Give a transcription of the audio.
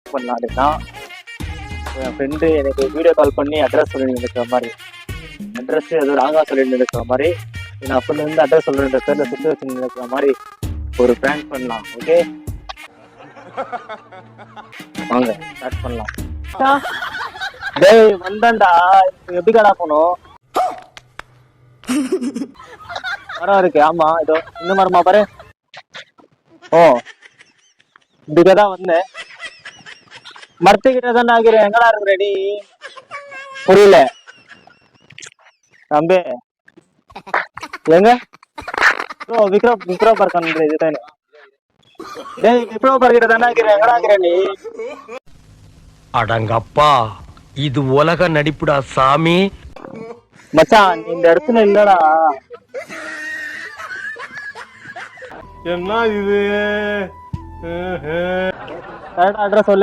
Prank பண்ணலாம் அப்படின்னா என் friend எனக்கு வீடியோ கால் பண்ணி அட்ரஸ் சொல்லிட்டு இருக்கிற மாதிரி, அட்ரஸ் ஏதோ ராங்கா சொல்லிட்டு இருக்கிற மாதிரி, நான் அப்பல இருந்து அட்ரஸ் சொல்ற பேர்ல சுற்றி வச்சு இருக்கிற மாதிரி ஒரு பிராங்க் பண்ணலாம். ஓகே, வாங்க ஸ்டார்ட் பண்ணலாம். டேய் வந்தான்டா, எப்படி கடா போனோம்? மரம் இருக்கு. ஆமா, இதோ இந்த மரமா பாரு. ஓ, இதுக்குதான் வந்தேன். மரத்துக்கிட்ட தான் ஆகிறேன். எங்கடா இருக்கிற நீ? புரியல தம்பி. எங்க விக்ரோ பார்க் இதுதானே? டேய் விக்ரோ பார்க் கிட்ட தானே ஆகிறேன். எங்கடா இருக்கிற நீ? அடங்கப்பா, இது உலக நடிப்புடா சாமி. மச்சான் இந்த இடத்துல இல்லடா. என்ன இது? கரெக்டா அட்ரஸ் சொல்லு.